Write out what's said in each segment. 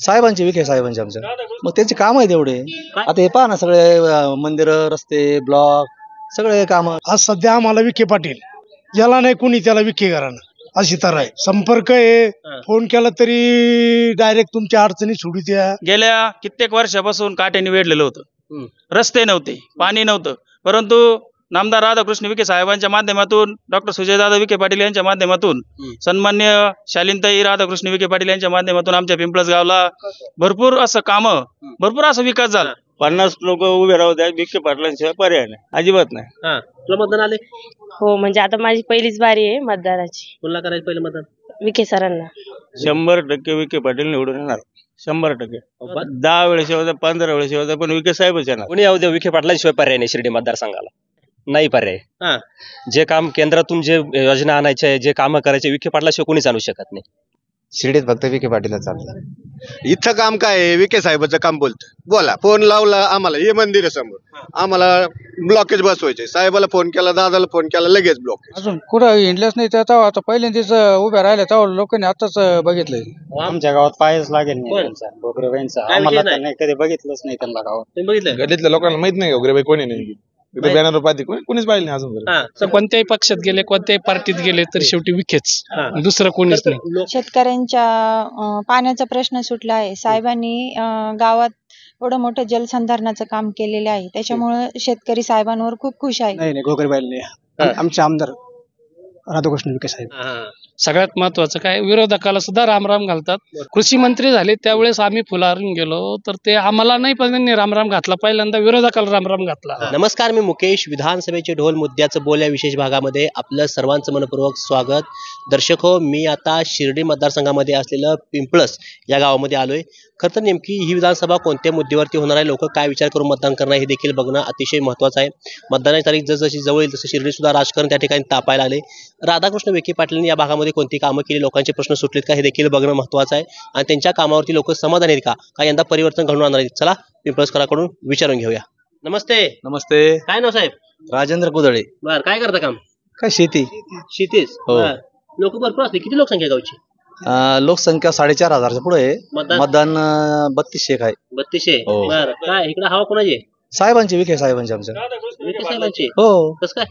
साहेबांचे, विखे साहेबांचे आमच्या. मग त्यांचे काम आहेत एवढे. आता हे पहा ना, सगळे मंदिर, रस्ते, ब्लॉक, सगळे काम. आज सध्या आम्हाला विखे पाटील, ज्याला नाही कुणी त्याला विखे घराणं अशी तर आहे. संपर्क आहे, फोन केला तरी डायरेक्ट तुमच्या अडचणी सोडूत्या. गेल्या कित्येक वर्षापासून काट्याने वेढलेलं होतं. रस्ते नव्हते, पाणी नव्हतं, परंतु नामदार राधाकृष्ण विखे साहेबांच्या माध्यमातून, डॉक्टर सुजयदादा विखे पाटील यांच्या माध्यमातून, सन्मान्य शालीनताई राधाकृष्ण विखे पाटील यांच्या माध्यमातून आमच्या पिंपळस गावला भरपूर असं कामं, भरपूर असा विकास झाला. 50 लोक उभे राहू द्या, विखे पाटलांशिवाय पर्याय नाही, अजिबात नाही. तुला मतदान आले? हो, म्हणजे आता माझी पहिलीच बारी आहे मतदानाची. कोणाला करायचं पहिलं मतदान? विखे सरांना. 100% विखे पाटील निवडून येणार, 100%. 10 वेळेस होता, 15 वेळेस होता, पण विखे साहेबच येणार. कोणी येऊ द्या, विखे पाटलांशिवाय पर्याय नाही शिर्डी मतदारसंघाला, नाही पर्याय. जे काम केंद्रातून, जे योजना आणायच्या, जे काम करायचे, विखे पाटलाशिवाय कोणीच आणू शकत नाही. शिर्डीत फक्त विखे पाटीलच चालतं. इथं काम काय आहे? विखे साहेबाचं काम बोला. फोन लावला आम्हाला, हे मंदिर समोर, आम्हाला ब्लॉकेज बसवायचे. साहेबाला फोन केला, दादाला फोन केला, लगेच ब्लॉकेज. अजून कुठं हिंडलंच नाही तेव्हा, आता पहिल्यांदाच उभ्या राहिल्या तेव्हा लोकांनी आताच बघितलंय. आमच्या गावात पायच लागेल आम्हाला कधी बघितलंच नाही त्यांना गावात. तुम्ही बघितलं? गल्लीतल्या लोकांना माहित नाही वगैरे कोणी नाही. बॅनर पाहते कोणीच पाहिलं नाही अजून. कोणत्याही पक्षात गेले, कोणत्याही पार्टीत गेले तरी शेवटी विखेच, दुसरं कोणीच नाही. शेतकऱ्यांच्या पाण्याचा प्रश्न सुटला आहे. साहेबांनी गावात एवढं मोठं जलसंधारणाचं काम केलेलं आहे, त्याच्यामुळे शेतकरी साहेबांवर खूप खुश आहे. नाही गोगरेबाईला नाही, आमचे आमदार राधाकृष्ण विखे साहेब. सगळ्यात महत्वाचं काय, विरोधकाला सुद्धा रामराम घालतात. कृषी मंत्री झाले त्यावेळेस आम्ही फुलारून गेलो, तर ते आम्हाला नाही, पण त्यांनी रामराम घातला. पहिल्यांदा विरोधकाला रामराम घातला. नमस्कार, मी मुकेश. विधानसभेचे ढोल मुद्द्याचं बोल या विशेष भागामध्ये आपलं सर्वांचं मनपूर्वक स्वागत. दर्शक हो, मी आता शिर्डी मतदारसंघामध्ये असलेलं पिंपळस या गावामध्ये आलोय. खरं तर नेमकी ही विधानसभा कोणत्या मुद्द्यावरती होणार आहे, लोक काय विचार करून मतदान करणार हे देखील बघणं अतिशय महत्त्वाचं आहे. मतदानाची तारीख जसजशी जवळ येईल तसं शिर्डी सुद्धा राजकारण त्या ठिकाणी तापायला आले. राधाकृष्ण विखे पाटील या भागामध्ये कोणती कामं केली, लोकांचे प्रश्न सुटलेत का हे देखील बघणं महत्त्वाचं आहे. आणि त्यांच्या कामावरती लोक समाधानी आहेत का यंदा परिवर्तन घडून आणणार आहेत, चला पिंपळसकरांकडून विचारून घेऊया. नमस्ते. नमस्ते. काय नाव साहेब? राजेंद्र कुदळे. बर, काय करता काम? काय शेती. शेतीच. हो. लोक भरपूर असते. किती लोकसंख्या गावची? लोकसंख्या 4,500 पुढे आहे. मतदान 3200 आहे. 3200. बर, काय इकडे हवा कोणाची? साहेबांचे, विखे साहेबांचे आमच्या. विखे साहेबांची. हो. कसं काय?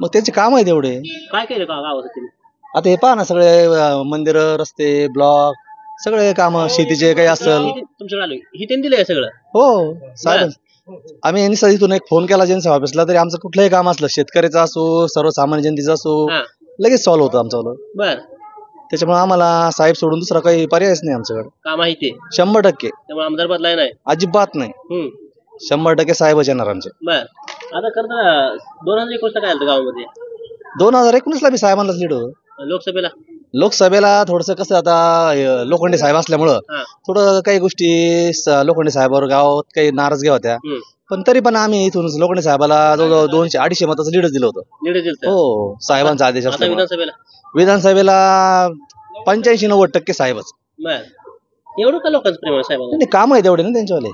मग त्यांचे काम आहेत एवढे. काय केलं गावात तुम्ही? आता हे पहा ना, सगळे मंदिर, रस्ते, ब्लॉक, सगळे काम, शेतीचे काही असेल तुमच्याकडे आलोय, ही त्यांनी दिलंय सगळं? हो, साहेब. आम्ही यांनी इथून एक फोन केला जनसेवा ऑफिसला, तरी आमचं कुठलंही काम असलं, शेतकऱ्याचं असो, सर्वसामान्य जनतेचं असो, लगेच सॉल्व्ह होतं आमचं. बर. त्याच्यामुळे आम्हाला साहेब सोडून दुसरा काही पर्यायच नाही आमच्याकडे. काम आहे ते 100%. त्यामुळे आमदार बदलाय नाही? अजिबात नाही. 100% साहेबच येणार आमचे. बर. आता करता 2019 काय आलं गावामध्ये? 2019ला मी साहेबांनाच लीड होतो. लोकसभेला थोडस कसं, आता लोखंडे साहेब असल्यामुळं थोडं काही गोष्टी लोखंडे साहेबावर गावात काही नाराजगी होत्या, पण तरी पण आम्ही इथून लोखंडे साहेबाला जवळजवळ 200-250 मताचं लीडच दिलं होतं. हो, साहेबांचा आदेश असल्यामुळे. विधानसभेला 85-90% साहेबच. एवढं का लोकांचं प्रेम आहे साहेबांना? काम आहे तेवढे ना त्यांच्यावाले.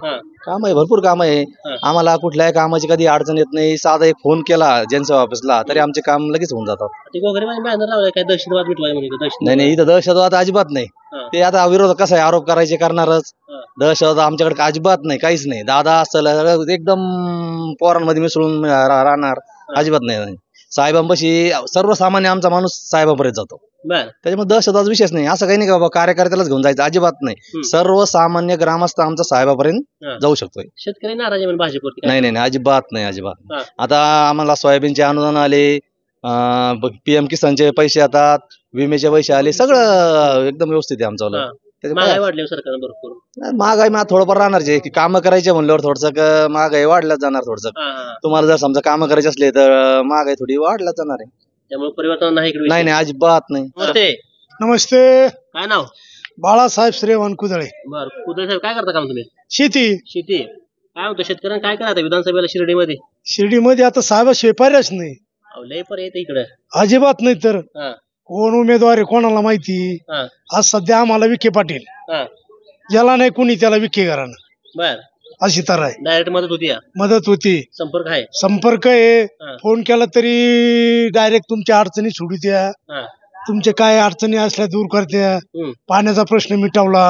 काम आहे, भरपूर काम आहे. आम्हाला कुठल्याही कामाची कधी अडचण येत नाही. साधा एक फोन केला जनसेवा ऑफिसला तरी आमचे काम लगेच होऊन जातात. नाही, इथं दहशतवाद अजिबात नाही. ते आता विरोध कसा आहे, आरोप करायचे करणारच. दहशतवाद आमच्याकडे अजिबात नाही, काहीच नाही. दादा असं एकदम पोरांमध्ये मिसळून राहणार, अजिबात नाही. साहेबांपाशी सर्वसामान्य आमचा माणूस साहेबांपर्यंत जातो. त्याच्यामुळे दहशतवाद विषयच नाही. असं काही नाही का बाबा कार्यकर्त्यालाच घेऊन जायचं, अजिबात नाही. सर्वसामान्य ग्रामस्थ आमचा साहेबापर्यंत जाऊ शकतोय. शेतकरी नाराज आहे भाजपवरती? नाही, अजिबात नाही, अजिबात. आता आम्हाला सोयाबीनचे अनुदान आले, PM किसानचे पैसे येतात, विम्याचे पैसे आले, सगळं एकदम व्यवस्थित आहे आमचं. महागाई वाढली सरकारनं भरपूर. महागाई थोडंफार राहणार, जे की कामं करायचे म्हणल्यावर थोडस महागाई वाढल्याच जाणार. थोडस तुम्हाला जर समजा कामं करायचे असले तर महागाई थोडी वाढल्याच जाणार आहे. त्यामुळे परिवर्तन नाही, अजिबात नाही. नमस्ते. काय नाव? बाळासाहेब श्रेवण कुदळे. बर, कुदळे साहेब काय करता काम तुम्ही? शेती. काय होतं शेतकऱ्यांना काय करायचं विधानसभेला शिर्डीमध्ये? शिर्डीमध्ये आता साहेबाशिवाय पर्यायच नाही. लय पर्याय इकडे अजिबात नाही. तर कोण उमेदवार आहे कोणाला माहिती. आज सध्या आम्हाला विखे पाटील, ज्याला नाही कुणी त्याला विखे घराणं. बर, अशी तर आहे. डायरेक्ट मदत होती. संपर्क आहे. फोन केला तरी डायरेक्ट तुमच्या अडचणी सोडूत्या. तुमचे काय अडचणी असल्या दूर करत्या. पाण्याचा प्रश्न मिटवला.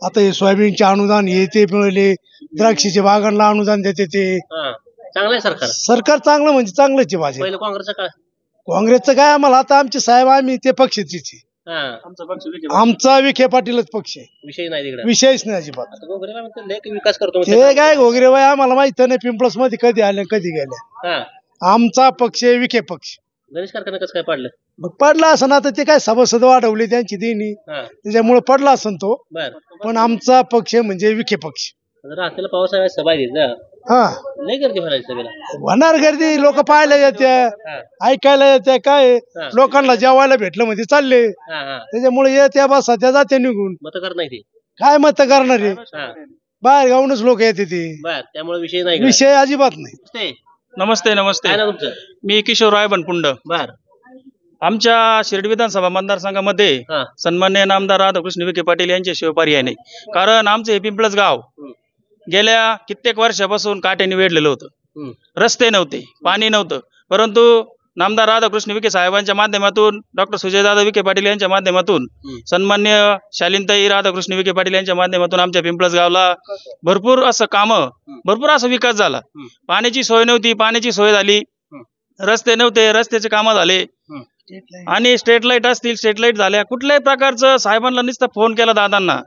आता हे सोयाबीनचे अनुदान हे ते मिळाले, द्राक्षीचे बागांना अनुदान देते ते. चांगलं आहे सरकार. सरकार चांगलं म्हणजे चांगलंच आहे माझे. पहिलं काँग्रेसचं काय? काँग्रेसचं काय आम्हाला, आता आमचे साहेब आम्ही ते पक्षाचीच आहे. आमचा विखे पाटीलच पक्ष आहे, विषय नाही तिकडे. विषयच नाही अजिबात. आता गोगरे म्हणतात लय विकास करतो. ते काय घोगरे बाई आम्हाला माहित नाही पिंपळस मध्ये कधी आले कधी गेले. आमचा पक्ष आहे विखे पक्ष. गणेश कारखाना कसं काय पाडलं? मग पडला असं ना, तर ते काय सभासद वाढवले त्यांची देणी, त्याच्यामुळे पडला असन तो. पण आमचा पक्ष म्हणजे विखे पक्ष. रात्रीला पावसाळ्यात सभा घेत ना, हा लय गर्दी भरायची सगळ्याला. होणार गर्दी, लोक पाहायला येत्या, ऐकायला येत्या, काय लोकांना जेवायला भेटलं म्हणजे चालले, त्याच्यामुळे येत्या बसा त्या जात्या निघून. मत करत नाही ते काय मत करणार आहे, बाहेर गावूनच लोक येते ते. त्यामुळे विषय नाही, विषय अजिबात नाही. नमस्ते नमस्ते. काय ना तुमचं? मी किशोर रायबनपुंड. बर. आमच्या शिर्डी विधानसभा मतदारसंघामध्ये सन्मान्य नामदार राधाकृष्ण विखे पाटील यांच्याशिवाय पर्याय नाही. कारण आमचं हे पिंपळस गाव गेल्या कित्येक वर्षापासून काट्याने वेढलेलं होतं. रस्ते नव्हते, पाणी नव्हतं, परंतु नामदार राधाकृष्ण विखे साहेबांच्या माध्यमातून, डॉक्टर सुजयदादा विखे पाटील यांच्या माध्यमातून, सन्मान्य शालीनताई राधाकृष्ण विखे पाटील यांच्या माध्यमातून आमच्या पिंपळस गावला भरपूर असं कामं, भरपूर असा विकास झाला. पाण्याची सोय नव्हती, पाण्याची सोय झाली. रस्ते नव्हते, रस्त्याचे कामं झाले. आणि स्ट्रीट लाईट असतील, स्ट्रीट लाईट झाल्या. कुठल्याही प्रकारचं साहेबांना नुसतं फोन केला दादांना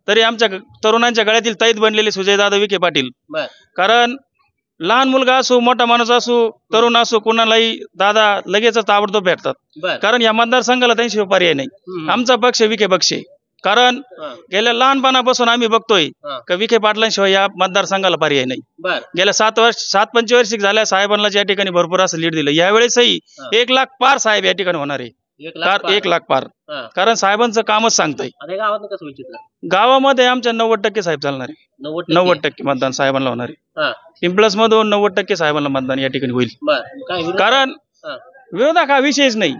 तरी आमच्या तरुणांच्या गळ्यातील तैत बनलेले सुजयदादा विखे पाटील. कारण लहान मुलगा असो, मोठा माणूस असो, तरुण असो, कोणालाही दादा लगेच ताबडतोब भेटतात. कारण या मतदारसंघाला त्यांशिवाय पर्याय नाही. आमचा पक्ष विखे पक्ष आहे. कारण गेल्या लहानपणापासून आम्ही बघतोय की विखे पाटलांशिवाय या मतदारसंघाला पर्याय नाही. गेल्या 7 पंचवार्षिक झाल्या साहेबांना या ठिकाणी भरपूर असं लीड दिलं. यावेळेसही 1 लाख पार साहेब या ठिकाणी होणार आहे. 1 लाख पार. कारण साहेबांचं कामच सांगतंय. गावामध्ये आमच्या 90% साहेब चालणार आहे. 90% मतदान साहेबांना होणार आहे. पिंपळस मधून 90% साहेबांना मतदान या ठिकाणी होईल. कारण विरोधक हा विषयच नाही.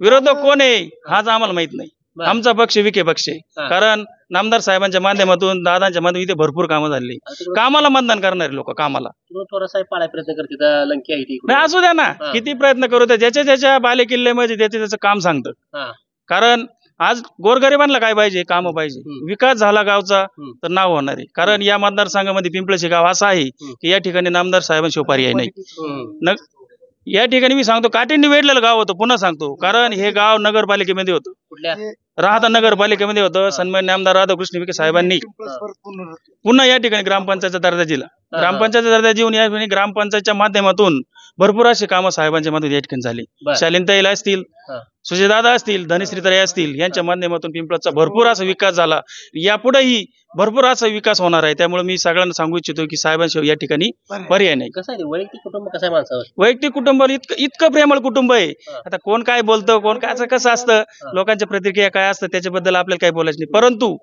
विरोधक कोण आहे हाच आम्हाला माहित नाही. आमचा पक्ष विखे पक्ष आहे. कारण नामदार साहेबांच्या माध्यमातून, दादांच्या माध्यमातून इथे भरपूर कामं झाली. कामाला मतदान करणारे लोक कामाला. थोडासा पाळाय प्रयत्न करते लंकी आहे ती. नाही असू द्या ना, किती प्रयत्न करू द्या. ज्याच्या बाले किल्ल्यामध्ये त्याचं काम सांगतं. कारण आज गोरगरिबांना काय पाहिजे, कामं पाहिजे. विकास झाला गावचा तर नाव होणार आहे. कारण या मतदारसंघामध्ये पिंपळशी गाव असं आहे की या ठिकाणी नामदार साहेबांशिवाय पर्याय नाही. या ठिकाणी मी सांगतो काटेंनी वेढलेलं गाव होतं. पुन्हा सांगतो, कारण हे गाव नगरपालिकेमध्ये होतं. राहता नगरपालिकेमध्ये होतं. सन्मान्य आमदार राधाकृष्ण विखे साहेबांनी पुन्हा या ठिकाणी ग्रामपंचायतचा दर्जा दिला. ग्रामपंचायतचा दर्जा देऊन या ठिकाणी ग्रामपंचायतच्या माध्यमातून भरपूर अशी कामं साहेबांच्या माध्यमातून या ठिकाणी झाली. शालीनताईला असतील, सुजयदादा असतील, धनश्रीताई असतील, यांच्या माध्यमातून पिंपळाचा भरपूर असा विकास झाला. यापुढेही भरपूर असा विकास होणार आहे. त्यामुळे मी सगळ्यांना सांगू इच्छितो की साहेबांशिवाय या ठिकाणी पर्याय नाही. कसं आहे वैयक्तिक कुटुंब कसं आहे माणसावर? वैयक्तिक कुटुंब इतकं प्रेमळ कुटुंब आहे. आता कोण काय बोलतं, कोण काय कसं असतं, लोकांच्या प्रतिक्रिया काय असतं त्याच्याबद्दल आपल्याला काही बोलायचं नाही. परंतु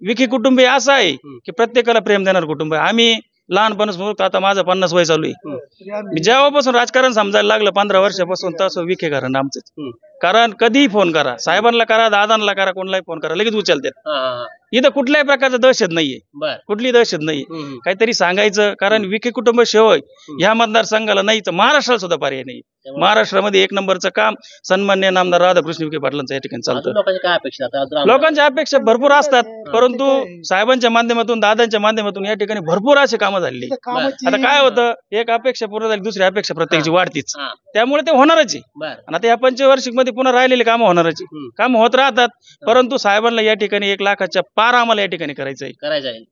विखे कुटुंब असं आहे की प्रत्येकाला प्रेम देणार कुटुंब आहे. आम्ही लहानपणापासून, आता माझं 50 वय चालू आहे, मी जेव्हापासून राजकारण समजायला लागलं 15 वर्षापासून, तसं विखे घरण आमचं. कारण कधीही फोन करा, साहेबांना करा, दादांना करा, कोणालाही फोन करा, लगेच उचलतात. इथं कुठल्याही प्रकारचं दहशत नाहीये, कुठली दहशत नाहीये. काहीतरी सांगायचं, कारण विखे कुटुंब शिवाय ह्या मतदारसंघाला नाही तर महाराष्ट्राला सुद्धा पर्याय नाही. महाराष्ट्रामध्ये 1 नंबरचं काम सन्मान्य नामदार राधाकृष्ण विखे पाटलांचं या ठिकाणी चालतं. लोकांच्या अपेक्षा भरपूर असतात, परंतु साहेबांच्या माध्यमातून, दादांच्या माध्यमातून या ठिकाणी भरपूर असे कामं झाली. आता काय होतं, एक अपेक्षा पूर्ण झाली, दुसरी अपेक्षा प्रत्येकाची वाढतीच. त्यामुळे ते होणारच आहे. आणि आता या पंचवार्षिक मध्ये पुन्हा राहिलेली कामं होणारच, कामं होत राहतात. परंतु साहेबांना या ठिकाणी 1 लाखाच्या पार आम्हाला या ठिकाणी करायचंय.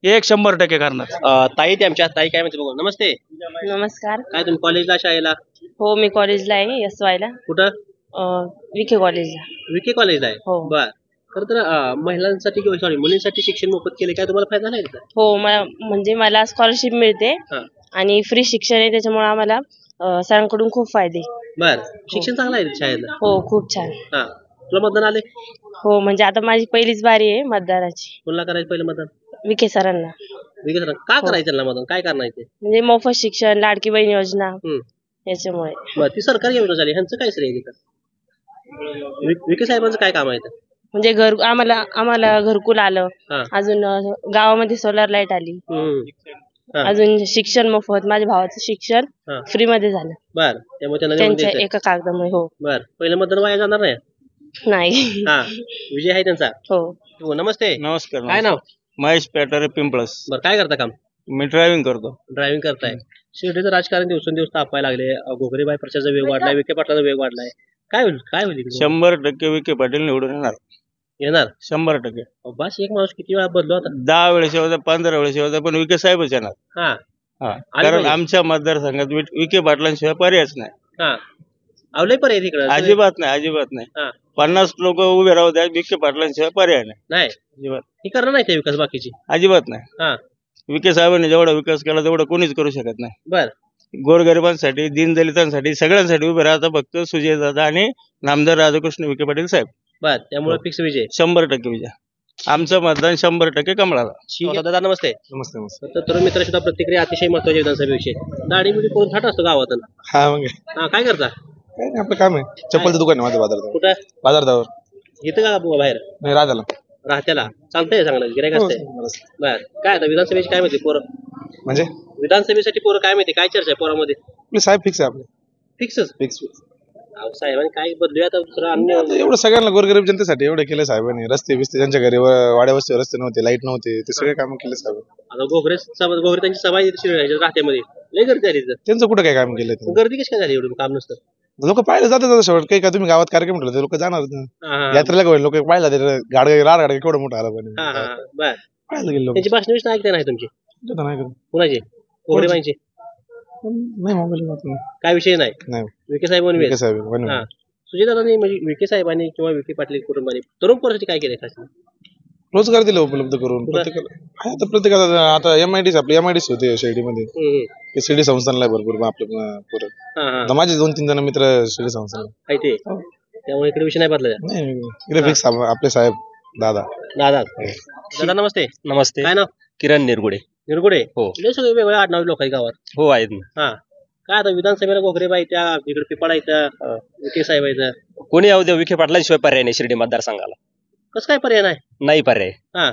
100% करणार. ताई ते आमच्या ताई काय म्हणते बघू. नमस्ते. नमस्कार. काय तुम्ही कॉलेजला, शाळेला? हो, मी कॉलेजला आहे, SY ला. कुठं? विखे कॉलेजला. विखे कॉलेजला आहे. हो. बर. खरं तर महिलांसाठी किंवा सॉरी मुलींसाठी शिक्षण मोफत केले, काय तुम्हाला फायदा नाही का? हो, मला स्कॉलरशिप मिळते आणि फ्री शिक्षण आहे, त्याच्यामुळे आम्हाला सरांकडून खूप फायदे. बर. शिक्षण चांगलं आहे शाळेला? हो, खूप छान. तुला मतदान आले? हो, म्हणजे आता माझी पहिलीच बारी आहे मतदानाची. कोणाला करायचं पहिलं मतदान? विखे सरांना. विखे सर का करायचं त्यांना मतदान? काय करणार ते? म्हणजे मोफत शिक्षण, लाडकी बहीण योजना, याच्यामुळे. बरं, ती सरकारी योजना झाली, ह्यांचं काय श्रेय तिथं? विखे साहेबांचं काय काम आहे? म्हणजे आम्हाला घरकुल आलं, अजून गावामध्ये सोलर लाईट आली, अजून शिक्षण मोफत, माझ्या भावाचं शिक्षण फ्री मध्ये झालं. बर. त्यामुळे त्यांच्या एका कागदामुळे. हो. बर. पहिलं मतदान वाया जाणार नाही? नाही. विजय आहे त्यांचा. हो. नमस्ते. नमस्कार. काय नाव? महेश पेटारे पिंपळस. बरं काय करता काम? मी ड्रायव्हिंग करतो. ड्रायव्हिंग करताय. शिर्डीचं राजकारण दिवसेंदिवस तापायला लागले. घोगरेबाई प्रचाराचा वेग वाढलाय, विखे पाटलाचा वेग वाढलाय. काय होईल इकडे? 100% विखे पाटील निवडून येणार 100%. बस एक माणूस किती वेळा बदलू आता? 10 वेळेस येऊ 15 वेळेस येऊ पण विखे साहेबच येणार. हा हा आले कारण पाहिजे. आमच्या मतदारसंघात विखे पाटलांशिवाय पर्यायच नाही. हा आवले पर्याय तिकडे अजिबात नाही. हा 50 लोक उभे राहू द्या विखे पाटलांशिवाय पर्याय नाही. नाही अजिबात ही करणार नाही ते विकास बाकीची. अजिबात नाही. हा विखे साहेबांनी जेवढा विकास केला तेवढा कोणीच करू शकत नाही. बर गोरगरिबांसाठी दीनदलितांसाठी सगळ्यांसाठी उभे राहता फक्त सुजय दादा आणि नामदार राधाकृष्ण विखे पाटील साहेब. बर त्यामुळे फिक्स विजय. 100% विजय. आमचं मतदान 100% कमळाला. दादा नमस्ते. नमस्ते. तर तरुण मित्र सुद्धा प्रतिक्रिया अतिशय महत्वाची विधानसभेविषयी. दाढी बिडी करून थाट असतो गावात. हा मग हा काय करता? काय नाही, आपलं काम आहे. चप्पलचं दुकान आहे माझं बाजारात. कुठं? बाजारावर इथं का बाहेर नाही राजाला. राहत्याला चालतंय चांगलं गिरायक असतंय. बर काय आता विधानसभेची काय माहिती पोरं? म्हणजे विधानसभेसाठी पोरं काय माहिती काय चर्चा आहे पोरामध्ये? आपले साहेब फिक्स आहे. आपले फिक्सच. फिक्स. साहेबांनी काय बदलूया आता दुसरं अन्य एवढं सगळ्यांना गोरगरीब जनतेसाठी एवढं केलं साहेबांनी. रस्ते बिस्ते ज्यांच्या घरी वाड्या वस्तीवर रस्ते नव्हते, लाईट नव्हते, ते सगळे काम केले साहेब. आता घोगरे त्यांची सभा राहत्यामध्ये लय गर्दी झाली तिथं. त्यांचं कुठं काय काम केलं? गर्दी कशी काय झाली एवढं काम नसतं? लोक पाहायला जातात शेवट. काही का तुम्ही गावात कार्यक्रम ठेवले लोक जाणार यात्रेला काय लोक पाहायला जाते. गाडगे केवढं मोठं आला पण बर पाहायला गेले लोक. त्यांची भाषण विषय ऐकते नाही तुमची? नाही करत. कुणाची? घोगरेबाईंची? नाही मोबाईल काय विषय नाही. नाही विखे साहेब वनवे. विखे साहेब वनवे. हा सुजयदादांनी म्हणजे विखे साहेबांनी किंवा विखे पाटील कुटुंबाने तरुण पोरासाठी काय केलंय खास? रोजगार दिले उपलब्ध करून प्रत्येकाला. आता MIDC आपली MIDC होते शिर्डीमध्ये. शिर्डी संस्थानला भरपूर आपलं पोरं. माझे 2-3 जण मित्र शिर्डी संस्थानला आहे ते. त्यामुळे इकडे विषय नाही बदलला. नाही इकडे फिक्स आपले साहेब दादा. दादा नमस्ते. नमस्ते. काय नाव? किरण निरगुडे. निरगुडे. हो. लय सगळे वेगवेगळे आडनाव लोक आहेत गावात. हो आहेत ना. हा काय आता विधानसभेला घोगरेबाई त्या इकडे पिपाडा येतं विखे साहेब येतं. कोणी येऊ द्या विखे पाटलांशिवाय पर्याय नाही शिर्डी मतदारसंघाला. कसं काय पर्याय नाही? नाही पर्याय. हा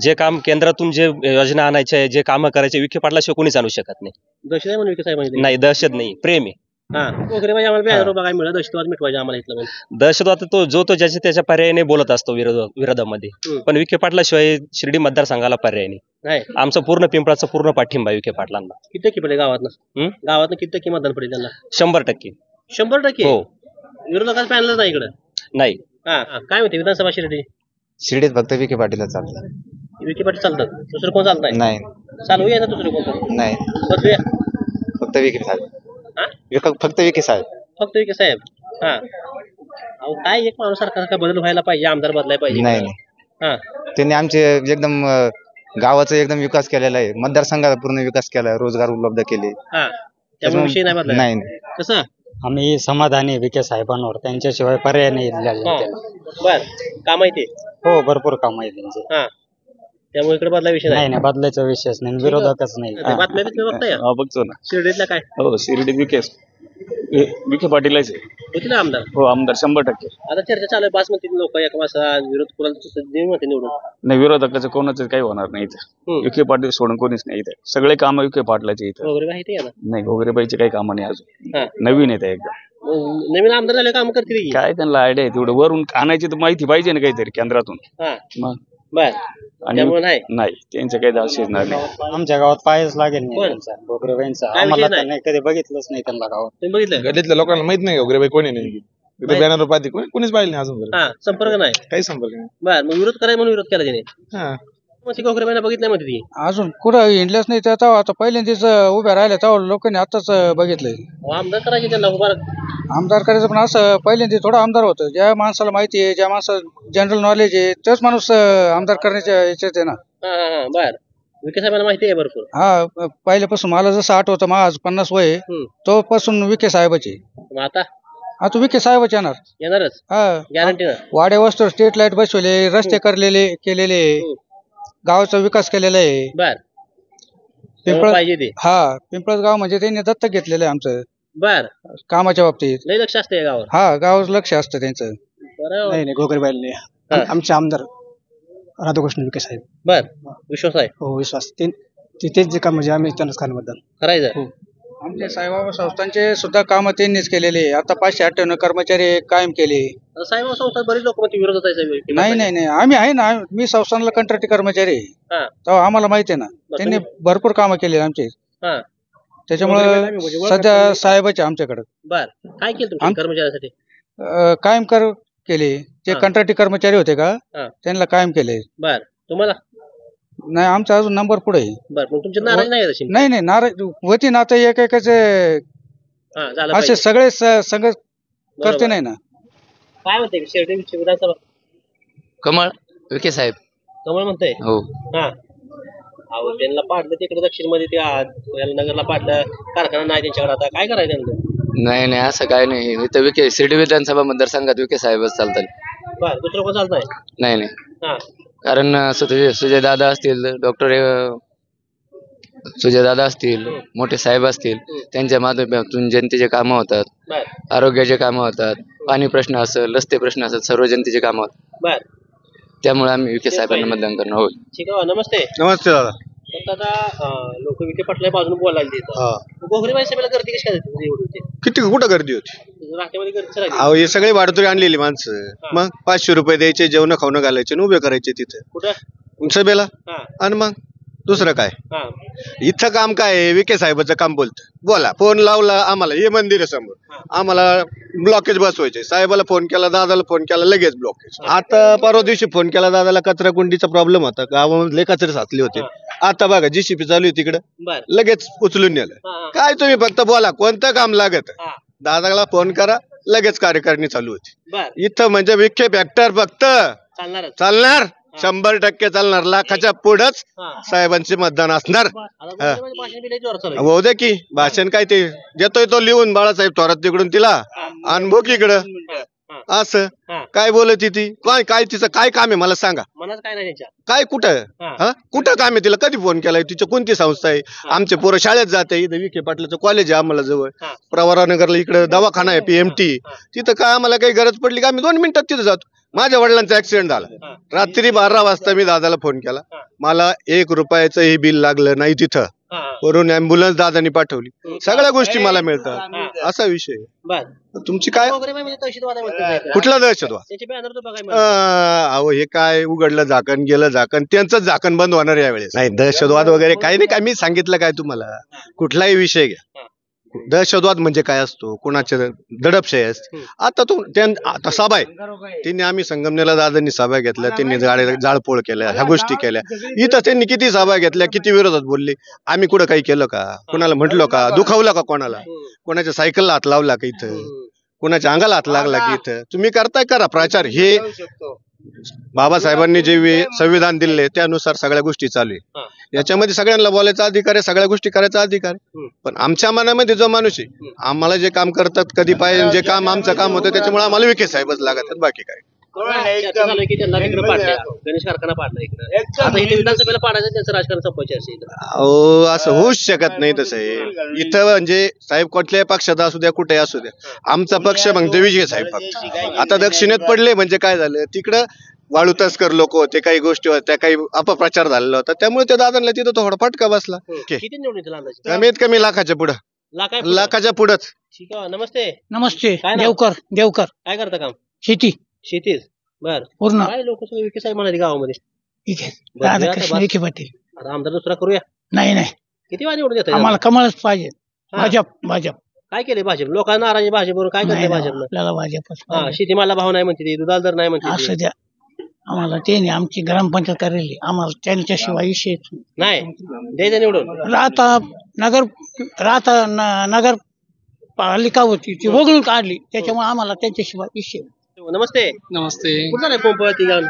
जे काम केंद्रातून जे योजना आणायचे जे कामं करायचे विखे पाटलाशिवाय कोणीच आणू शकत नाही. दहशत आहे म्हणून विखे साहेबांनी? नाही दहशत नाही, प्रेम आहे. हा घोगरेबाई आम्हाला बॅनर बघायला मिळालं दहशतवाद मिटवायचे आम्हाला इथलं. दहशतवाद तो ज्याच्या त्याच्या पर्यायाने बोलत असतो विरोधामध्ये. पण विखे पाटलाशिवाय शिर्डी मतदारसंघाला पर्याय नाही. आमचा पूर्ण पिंपळाचा पूर्ण पाठिंबा विखे पाटलांना. किती टक्के पडले गावातनं? गावातनं किती टक्के मतदान पडेल त्यांना? 100%. 100%? हो. विरोधकाचा पॅनलच नाही इकडं? नाही. हा काय म्हणते विधानसभा शिर्डी? शिर्डीत फक्त विखे पाटीलच चालतं. विखे पाटील चालतात, दुसरं कोण चालत नाही. चालू आहे ना दुसरं कोण? नाही बदलूया फक्त विखे साहेब. फक्त विखे साहेब. फक्त विखे साहेब. हा अहो काय एक माणूस सारखा बदल व्हायला पाहिजे, आमदार बदलायला पाहिजे. नाही हा त्यांनी आमचे एकदम गावाचा एकदम विकास केलेला आहे. मतदारसंघाचा पूर्ण विकास केला, रोजगार उपलब्ध केले. हा त्यामुळे विषय नाही बदलायला. नाही कसं आम्ही समाधानी विखे साहेबांवर. त्यांच्याशिवाय पर्याय नाही. बर काम आहे ते? हो भरपूर काम आहे त्यांचे. हा त्यामुळे इकडे बदला विषय नाही नाही बदलायचा विषयच नाही, विरोधकच नाही. बातम्या बघताय बघतो ना शिर्डीतला काय? हो शिर्डी विखे पाटीलच आहे. होती ना आमदार? हो आमदार 100%. आता चर्चा चालू आहे बासमती लोक एका माणसाला विरोध कोणाला निवडून. नाही विरोधकाचं कोणाचं काही होणार नाही इथं. विखे पाटील सोडून कोणीच नाही इथे. सगळे काम विखे पाटलाचे इथं. वगैरे माहिती आहे ना? नाही घोगरेबाईचे काही कामं नाही अजून. नवीन येते एकदम. नवीन आमदार झाले काम करतील काय त्यांना आयडिया आहे तेवढं वरून आणायची तर माहिती पाहिजे ना काहीतरी केंद्रातून. मग बर आणि नाही त्यांचं काही दावशीच नाही. आमच्या गावात पायच लागेल नाही घोगरेबाईंचा. आम्हाला नाही कधी बघितलंच नाही त्यांना गावात. तुम्ही बघितलं? गल्लीतल्या लोकांना माहित नाही घोगरेबाई कोणी नाही. बॅनर पाहते कोणीच पाहिलं नाही अजून. संपर्क नाही, काही संपर्क नाही. बर मग विरोध करायला म्हणून विरोध केला त्याने. घोगरेबाईंना बघितलं म्हणते ती अजून कुठं हिंडल्याच नाही. त्या आता पहिल्यांदाच उभ्या राहिल्या तेव्हा लोकांनी आताच बघितलंय. आमदार करायचे त्यांना उभा. आमदार करायचं पण असं पहिल्यांदा थोडं आमदार होतं. ज्या माणसाला माहिती आहे, ज्या माणसाला जनरल नॉलेज आहे तोच माणूस आमदार करण्याच्या याच्यात आहे ना. बर विखे साहेबांना माहिती आहे भरपूर. हा पहिल्यापासून मला जसं आठवतं माझं 50 वय तो पासून विखे साहेबाची. आता विखे साहेबच येणारच. हा गॅरंटी. वाड्या वस्तूवर स्ट्रीट लाईट बसवले, रस्ते केलेले, गावाचा विकास केलेला आहे. बर पिंपळस गाव म्हणजे त्यांनी दत्तक घेतलेलं आहे आमचं. बर कामाच्या बाबतीत लय लक्ष असतं गावावर. हा गावाचं लक्ष असतं त्यांचं. नाही घोगरेबाईला नाही. आमचे आमदार राधाकृष्ण विखे साहेब. बर विश्वास आहे? हो विश्वास. तेच जे काम म्हणजे आम्ही त्यांनाच खान मतदान करायचं. आमचे साईबाबा संस्थांचे सुद्धा काम त्यांनीच केलेले. आता 598 कर्मचारी कायम केले. साईबाबा संस्थात बरेच लोक म्हणते विरोधात आहे साहेब. नाही आम्ही आहे ना. मी संस्थानला कंत्राटी कर्मचारी आहे. हा. तेव्हा आम्हाला माहिती आहे ना. त्यांनी भरपूर कामं केले आमचे. हा. त्याच्यामुळे सध्या साहेबाचे आमच्याकडे बर काय केलं तुम्ही कर्मचाऱ्यासाठी? कायम केले. जे कंत्राटी कर्मचारी होते का त्यांना कायम केले. बर तुम्हाला नाही आमचा अजून नंबर पुढे आहे. बर मग तुमची नाराज नाही आहे तशी? नाही नाराज होती ना. आता एकेकाच असे सगळे संघ करते नाही ना. काय म्हणते शिर्डी विधानसभा? कमळ विखे साहेब. कमळ म्हणते हो. हा अहो त्यांना पाडलं तिकडे दक्षिण मध्ये ते नगरला पाडलं. कारखाना नाही त्यांच्याकडे. आता काय करायचं त्यांना? नाही असं काय नाही. इथं विखे शिर्डी विधानसभा मतदारसंघात विखे साहेबच चालतात. बर दुसरं कोण चालत नाही हा कारण सुजय दादा असतील, डॉक्टर सुजय दादा असतील, मोठे साहेब असतील, त्यांच्या माध्यमातून जनतेचे कामं होतात. बर आरोग्याचे कामं होतात. पाणी प्रश्न असेल, रस्ते प्रश्न असेल, सर्व जनतेचे कामं होतात. बर त्यामुळे आम्ही विखे साहेबांना मतदान करणार आहोत. ठीक आहे. नमस्ते. नमस्ते दादा. आता लोक विखे पाटलाच्या बाजूने बोलायला देतात. गोगरीबाई सभेला गर्दी कशी काय होती? किती कुठं गर्दी होती? राष्ट्रवादी गर्दी राहिली. अहो हे सगळे वाडतुरी आणलेली माणसं. मग 500 रुपये द्यायचे, जेवण खावणं घालायचे आणि उभे करायचे तिथे कुठं सभेला. हा. आणि मग दुसरं काय हा इथं काम काय आहे? विखे साहेबाचं काम बोलतं. बोला फोन लावला आम्हाला. हे मंदिर आहे समोर. आम्हाला ब्लॉकेज बसवायचे. साहेबाला फोन केला, दादाला फोन केला, लगेच ब्लॉकेज. आता परवा दिवशी फोन केला दादाला. कचरा कुंडीचा प्रॉब्लेम होता. गावामधले कचरे साचले होते. आता बघा जीसीपी चालू आहे तिकडं. बर लगेच उचलून नेलं. काय तुम्ही फक्त बोला कोणतं काम लागत. दादाला फोन करा, लगेच कार्यकारिणी चालू होती. बर इथं म्हणजे विखे फॅक्टर फक्त चालणारच. चालणार. 100% चालणार. लाखाच्या पुढंच साहेबांचे मतदान असणार. भाषण बी लय जोरात चालू आहे. होऊ दे की भाषण काय ते देतोय तो लिहून बाळासाहेब थोरात तिकडून तिला अनुभव इकडं. असं काय बोलत ती काय तिचं काय काम आहे मला सांगा. मनात काय नाही त्यांच्या. काय कुठं कुठं काम आहे तिला? कधी फोन केलाय? तिची कोणती संस्था आहे? आमचे पोरं शाळेत जाते. इथं विखे पाटलाचं कॉलेज आहे आम्हाला जवळ. प्रवरानगरला इकडे दवाखाना आहे PMT. तिथं काय आम्हाला काही गरज पडली का आम्ही 2 मिनिटात तिथं जातो. माझ्या वडिलांचा ऍक्सिडेंट झाला. रात्री 12 वाजता मी दादाला फोन केला. मला 1 रुपयाचंही बिल लागलं नाही तिथं. वरून अँब्युलन्स दादानी पाठवली. सगळ्या गोष्टी मला मिळतात. असा विषय. तुमची काय कुठला दहशतवाद? अहो हे काय उघडलं झाकण गेलं झाकण. त्यांचं झाकण बंद होणार यावेळेस. नाही दहशतवाद वगैरे काही नाही. काय मी सांगितलं काय तुम्हाला? कुठलाही विषय घ्या. दहशतवाद म्हणजे काय असतो? कोणाचे दडपशाही असते. आता सभा आहे. त्यांनी आम्ही संगमनेरला दादांनी सभा घेतल्या. त्यांनी जाळपोळ केल्या. ह्या गोष्टी केल्या. इथं त्यांनी किती सभा घेतल्या, किती विरोधात बोलले. आम्ही कुठं काही केलं का? कोणाला म्हटलं का? दुखावलं का कोणाला? कोणाच्या सायकलला हात लावला का इथं? कोणाच्या अंगाला हात लागला की इथं? तुम्ही करताय करा प्रचार. हे बाबासाहेबांनी जे संविधान दिले त्यानुसार सगळ्या गोष्टी चालू आहे. याच्यामध्ये सगळ्यांना बोलायचा अधिकार आहे, सगळ्या गोष्टी करायचा अधिकार आहे. पण आमच्या मनामध्ये जो माणूस आहे, आम्हाला जे काम करतात कधी पाहिजे जे काम आमचं काम होतं त्याच्यामुळे आम्हाला विखे साहेबच लागतात. बाकी काय गणेश कारखाना पाडला इकडे. आता इथे विधानसभेला पाडायचं त्यांचं राजकारण संपवायचे असेल. अहो असं होऊच शकत नाही. तसं इथं म्हणजे साहेब कुठल्याही पक्षात असू द्या, कुठेही असू द्या, आमचा पक्ष म्हणतो विजय साहेब फक्त. आता दक्षिणेत पडले म्हणजे काय झालं? तिकडं वाळू तस्कर लोक होते, काही गोष्टी होत्या, काही अपप्रचार झालेला होता. त्यामुळे त्या दादांना तिथं थोडा फटका बसला. किती निवडून येतील अंदाजे? कमीत कमी लाखाच्या पुढं. लाखाच्या पुढंच. ठीक आहे. नमस्ते. नमस्ते. देवकर काय करता काम? शेतीच बर पूर्ण. काय लोक सगळे विखे साहेब म्हणाले गावामध्ये. राधाकृष्ण विखे पाटील. आता आमदार दुसरा करूया. नाही किती वाजता निवडून येतात? आम्हाला कमळच पाहिजे. भाजप काय केले भाजप? लोकांना नाराजी भाजपवर काय करते भाजपनं? आपल्याला भाजपच शेतीमाला भाव नाही म्हणते, दुधाला दर नाही म्हणते. असं द्या आम्हाला. ते नाही आमची ग्रामपंचायत करेली. आम्हाला त्यांच्याशिवाय विषय नाही. द्यायचं निवडून. राहता नगर पालिका होती ती वगळून काढली. त्याच्यामुळे आम्हाला त्यांच्याशिवाय विषय. नमस्ते. कुठं नाही पंप ती गाव?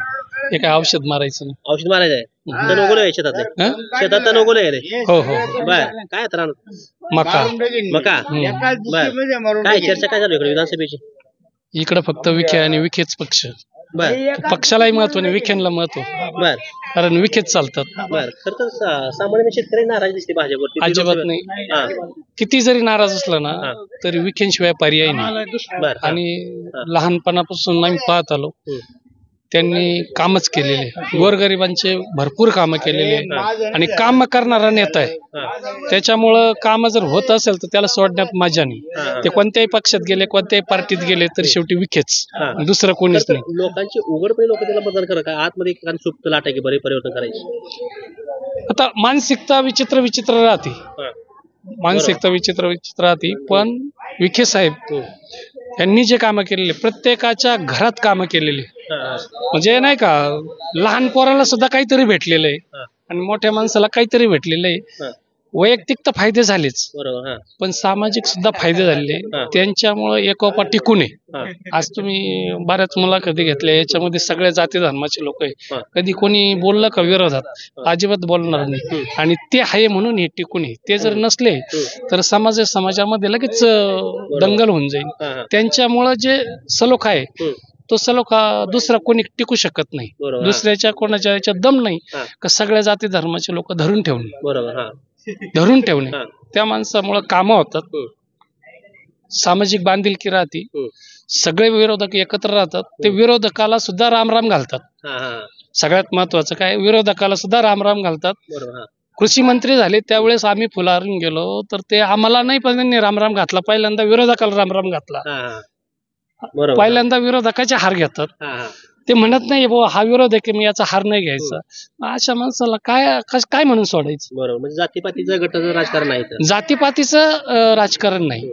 हे काय औषध मारायचं ना. औषध मारायचं आहे. तण उगवलं आहे शेतातले. शेतात तण उगवलं आहे. हो. बर काय आता मका. बर काय चर्चा काय चालू इकडे विधानसभेची? इकडे फक्त विखे आणि विखेच पक्ष. बर पक्षालाही महत्व नाही, विखेला महत्व. बर कारण विखेच चालतात. बर खर तर सामान्य शेतकरी नाराज दिसते भाजपवरती. अजिबात नाही. किती जरी नाराज असला ना तरी विखेंशिवाय पर्याय नाही. आणि लहानपणापासून आम्ही पाहत आलो त्यांनी कामच केलेले, गोरगरिबांचे भरपूर कामं केलेले आणि काम करणारा नेता आहे. त्याच्यामुळं काम जर होत असेल तर त्याला सोडण्यात मजा नाही. ते कोणत्याही पक्षात गेले, कोणत्याही पार्टीत गेले तरी शेवटी विखेच, दुसरं कोणीच नाही. लोकांची उघडपणे लोक त्याला मतदान करा का आतमध्ये एखादी सुप्त लाट आहे की बरे परिवर्तन करायचे? आता मानसिकता विचित्र विचित्र राहते, मानसिकता विचित्र विचित्र राहते. पण विखे साहेब यांनी जे कामं केलेले, प्रत्येकाच्या घरात कामं केलेली, म्हणजे नाही का, लहान पोराला सुद्धा काहीतरी भेटलेलं आहे आणि मोठ्या माणसाला काहीतरी भेटलेलं आहे. वैयक्तिक तर फायदे झालेच, पण सामाजिक सुद्धा फायदे झाले. त्यांच्यामुळे एकोपा टिकून आहे. आज तुम्ही बऱ्याच मुलाखती घेतल्या, याच्यामध्ये सगळ्या जाती धर्माचे लोक आहे. कधी कोणी बोललं का विरोधात, अजिबात बोलणार नाही. आणि ते आहे म्हणून हे टिकून आहे. ते जर नसले तर समाजामध्ये लगेच दंगल होऊन जाईल. त्यांच्यामुळं जे सलोखा आहे तो सलोखा दुसरा कोणी टिकू शकत नाही. दुसऱ्याच्या कोणाच्या याच्यात दम नाही का सगळ्या जाती धर्माचे लोक धरून ठेवणे, त्या माणसामुळे कामं होतात, सामाजिक बांधिलकी राहते, सगळे विरोधक एकत्र राहतात. ते विरोधकाला सुद्धा रामराम घालतात. सगळ्यात महत्वाचं काय, विरोधकाला सुद्धा रामराम घालतात. कृषी मंत्री झाले त्यावेळेस आम्ही फुलारून गेलो तर ते आम्हाला नाही, पण त्यांनी रामराम घातला. पहिल्यांदा विरोधकाला रामराम घातला, पहिल्यांदा विरोधकाचे हार घेतात. ते म्हणत नाही बाबा हा विरोध आहे की मी याचा हार नाही घ्यायचा. अशा माणसाला काय म्हणून सोडायचं? बरोबर, म्हणजे जातीपातीचं गटाचं राजकारण नाही, जातीपातीचं राजकारण नाही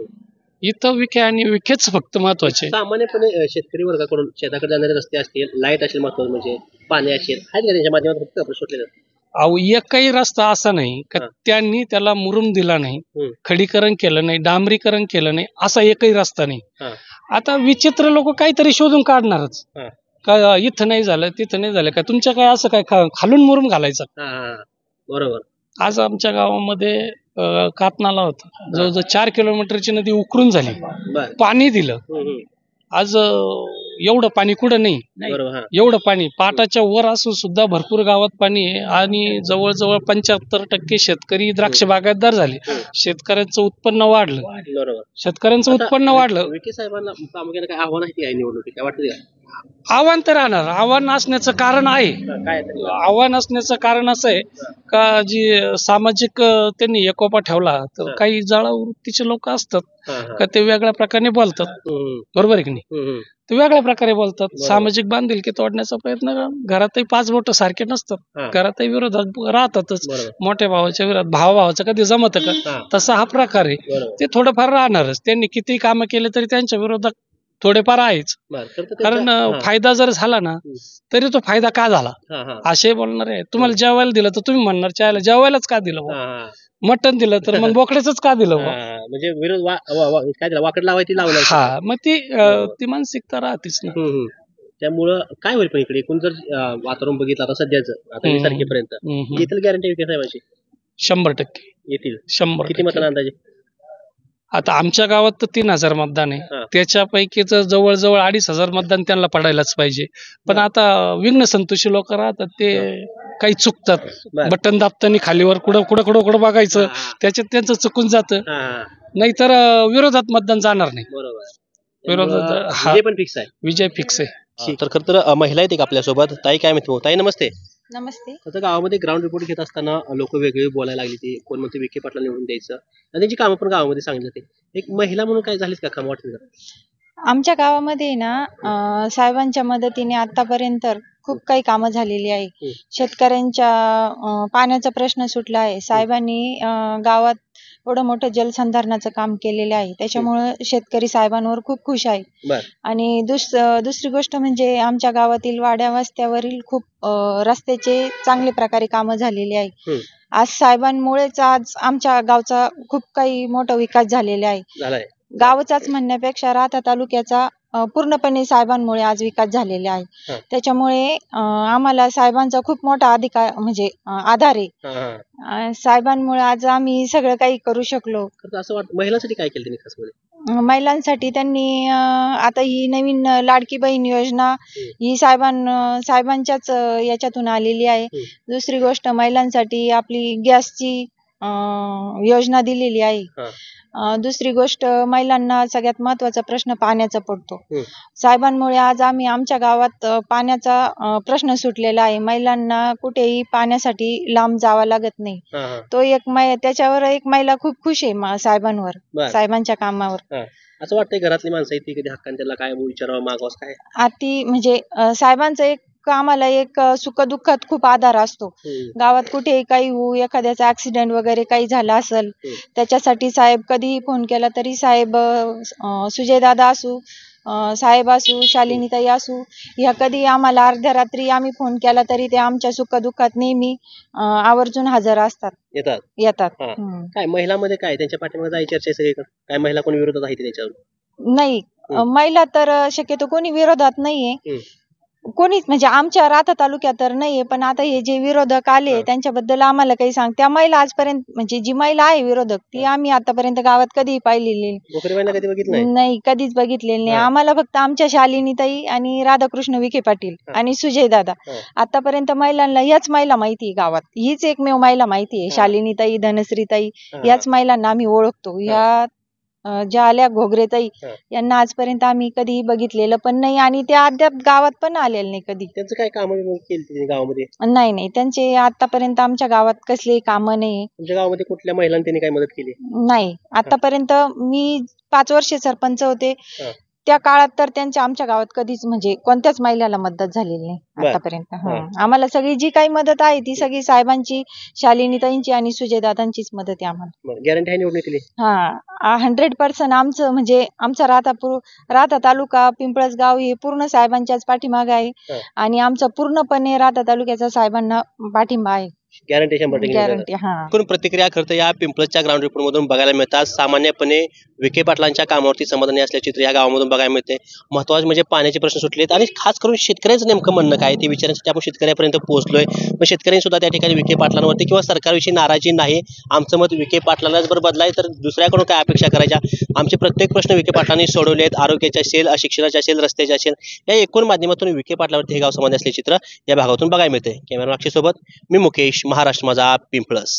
इथं. विखे आणि विखेच फक्त महत्वाचे. सामान्यपणे शेतकरी वर्गाकडून शेताकडे जाणारे रस्ते असतील, लाईट असेल, महत्वाचं म्हणजे पाणी असेल, आहेत का त्यांच्या माध्यमातून फक्त आपण सुटलेलं? अहो, एकही रस्ता असा नाही का त्यांनी त्याला मुरुम दिला नाही, खडीकरण केलं नाही, डांबरीकरण केलं नाही, असा एकही रस्ता नाही. आता विचित्र लोक काहीतरी शोधून काढणारच का इथं नाही झालं तिथं नाही झालं का, तुमच्या काय असं काय खालून मुरुम घालायचा? बरोबर. आज आमच्या गावामध्ये कातनाला होता, जवळजवळ 4 किलोमीटरची नदी उकरून झाली, पाणी दिलं. आज एवढं पाणी कुठं नाही, एवढं पाणी पाटाच्या वर असून सुद्धा भरपूर गावात पाणी आहे. आणि जवळजवळ 75% शेतकरी द्राक्ष बागायतदार झाले. शेतकऱ्यांचं उत्पन्न वाढलं, शेतकऱ्यांचं उत्पन्न वाढलं. विखे साहेबांना प्रामुख्याने काय आव्हान आहे या निवडणुकीत, काय वाटतं? आव्हान तर राहणार. आव्हान असण्याचं कारण आहे, आव्हान असण्याचं कारण असं आहे का जी सामाजिक त्यांनी एकोपा ठेवला तर काही जाळा वृत्तीचे लोक असतात का ते वेगळ्या प्रकारे बोलतात, बरोबर आहे की नाही? ते वेगळ्या प्रकारे बोलतात. सामाजिक बांधिलकी तोडण्याचा प्रयत्न, घरातही 5 बोट सारखे नसतात, घरातही विरोधात राहतातच. मोठ्या भावाच्या विरोधात भावाचं कधी जमत का? तसा हा प्रकार आहे. ते थोडंफार राहणारच. त्यांनी किती कामं केले तरी त्यांच्या विरोधात थोडेफार आहेच. कारण फायदा जर झाला ना तरी तो फायदा का झाला असे बोलणार आहे. तुम्हाला जेवायला दिलं तर तुम्ही म्हणणार चायला जेवायलाच का दिलं, मटण दिलं तर मग बोकड्याच का दिलं, म्हणजे विरोध काय वाकड लावायची लावलं. हा, मग ती मानसिकता राहतेच ना. त्यामुळं काय होईल पण इकडे एकूण जर वातावरण बघितलं आता सध्याचं, आता 20 तारखेपर्यंत येथील गॅरंटी विखे साहेबांची? 100% येतील. 100. किती मतदान अंदाजे? आता आमच्या गावात तर 3000 मतदान आहे, त्याच्यापैकीच जवळजवळ 2500 मतदान त्यांना पडायलाच पाहिजे. पण आता विघ्न संतोषी लोक राहतात, ते काही चुकतात, बटन दाबताना खालीवर कुठं बघायचं, त्याच्यात त्यांचं चुकून जातं. नाहीतर विरोधात मतदान जाणार नाही. विरोधात विजय फिक्स आहे. तर खरं तर महिला आहेत आपल्यासोबत. ताई काय म्हणते? ताई नमस्ते. नमस्ते. आता गावामध्ये ग्राउंड रिपोर्ट घेत असताना लोक वेगळे बोलायला लागली, ती कोण म्हणते विखे पाटला निवडून द्यायचं आणि त्यांची कामं पण गावामध्ये सांगितलं. ते एक महिला म्हणून काय झालीच का काम वाटतं? आमच्या गावामध्ये ना साहेबांच्या मदतीने आतापर्यंत खूप काही कामं झालेली आहे. शेतकऱ्यांच्या पाण्याचा प्रश्न सुटला आहे. साहेबांनी गावात एवढं मोठं जलसंधारणाचं काम केलेलं आहे, त्याच्यामुळे शेतकरी साहेबांवर खूप खुश आहे. आणि दुसरी गोष्ट म्हणजे आमच्या गावातील वाड्या वस्त्यावरील खूप रस्त्याचे चांगल्या प्रकारे कामं झालेली आहे. आज साहेबांमुळेच आज आमच्या गावचा खूप काही मोठा विकास झालेला आहे. गावचाच म्हणण्यापेक्षा राहता तालुक्याचा पूर्णपणे साहेबांमुळे आज विकास झालेला आहे. त्याच्यामुळे आम्हाला साहेबांचा खूप मोठा अधिकार म्हणजे आधार आहे. साहेबांमुळे आज आम्ही सगळं काही करू शकलो. असं वाटतं महिलांसाठी काय केलं त्यांनी खास म्हणजे? महिलांसाठी त्यांनी आता ही नवीन लाडकी बहीण योजना ही साहेबांच्याच याच्यातून आलेली आहे. दुसरी गोष्ट महिलांसाठी आपली गॅसची योजना दिलेली आहे. दुसरी गोष्ट, महिलांना सगळ्यात महत्वाचा प्रश्न पाण्याचा पडतो. साहेबांमुळे आज आम्ही आमच्या गावात पाण्याचा प्रश्न सुटलेला आहे. महिलांना कुठेही पाण्यासाठी लांब जावं लागत नाही. तो एक त्याच्यावर एक महिला खूप खुश आहे साहेबांवर, साहेबांच्या कामावर. असं वाटतंय घरातली माणसं आहेत ती कधी हक्काने त्याला काय विचारावं मागावं काय? अति म्हणजे साहेबांचं एक आम्हाला एक सुखदुःखात खूप आधार असतो. गावात कुठेही काही होऊ, एखाद्याचा ऍक्सिडेंट वगैरे काही झाला असेल, त्याच्यासाठी साहेब कधीही फोन केला तरी साहेब, सुजयदादा असू, साहेब असू, शालिनीताई असू, ह्या कधी आम्हाला अर्ध्या रात्री आम्ही फोन केला तरी ते आमच्या सुखदुःखात नेहमी आवर्जून हजर असतात, येतात. काय महिलांमध्ये काय त्यांच्या पाठीमागे जायची चर्चा सगळीकडे? काय महिला कोणी विरोधात आहे त्याच्यावर? नाही, महिला तर शक्यतो कोणी विरोधात नाहीये, कोणीच म्हणजे आमच्या राधा तालुक्यात तर नाहीये. पण आता हे जे विरोधक आले त्यांच्याबद्दल आम्हाला काही सांग. त्या महिला आजपर्यंत म्हणजे जी महिला आहे विरोधक ती आम्ही आतापर्यंत गावात कधीही पाहिलेली नाही, कधीच बघितलेली नाही. आम्हाला फक्त आमच्या शालिनीताई आणि राधाकृष्ण विखे पाटील आणि सुजय दादा, आतापर्यंत महिलांना याच महिला माहिती गावात, हीच एकमेव महिला माहिती आहे. शालिनीताई, धनश्रीताई याच महिलांना आम्ही ओळखतो. ह्या ज्या आल्या घोगरेताई यांना आजपर्यंत आम्ही कधीही बघितलेलं पण नाही आणि त्या अद्याप गावात पण आलेले नाही कधी. त्यांचं काय काम केली गावामध्ये? नाही, त्यांचे आतापर्यंत आमच्या गावात कसलेही कामं नाही. तुमच्या गावामध्ये कुठल्या महिलांनी त्यांनी काय मदत केली? नाही, आतापर्यंत मी 5 वर्षे सरपंच होते त्या काळात तर त्यांच्या आमच्या गावात कधीच म्हणजे कोणत्याच महिलेला मदत झालेली नाही आतापर्यंत. आम्हाला सगळी जी काही मदत आहे ती सगळी साहेबांची, शालिनीताईंची आणि सुजयदादांचीच मदत आहे आम्हाला. गॅरंटी आहे निवडणुकीली? 100% आमचं म्हणजे आमचा राधा तालुका, पिंपळसगाव हे पूर्ण साहेबांच्याच पाठीमागे आहे आणि आमचा पूर्णपणे राधा तालुक्याचा साहेबांना पाठिंबा आहे. Guarantee 100% guarantee. कोण प्रतिक्रिया खरं या पिंपळसच्या ग्राउंड रिपोर्ट मधून बघायला मिळतात. सामान्यपणे विखे पाटलांच्या कामावरती समाधानी असल्याचे चित्र या गावामधून बघायला मिळते. महत्वाचे म्हणजे पाण्याचे प्रश्न सुटलेत आणि खास करून शेतकऱ्यांचं नेमकं म्हणणं काय ते विचारण्यासाठी आपण शेतकऱ्यापर्यंत पोहोचलोय. पण शेतकऱ्यांनी सुद्धा त्या ठिकाणी विखे पाटलांवरती किंवा सरकारविषयी नाराजी नाही. आमचं मत विखे पाटलांनाच बरं बदलाय तर दुसऱ्याकडून काय अपेक्षा करायच्या? आमचे प्रत्येक प्रश्न विखे पाटलांनी सोडवले आहेत. आरोग्याचे असेल, शिक्षणाचे असेल, रस्त्याचे असेल, या एकूण माध्यमातून विखे पाटलावरती हे गाव समाधानी असल्याचे चित्र या भागातून बघायला मिळते. कॅमेरा सोबत मी मुकेश, महाराष्ट्र माझा, पिंपळस.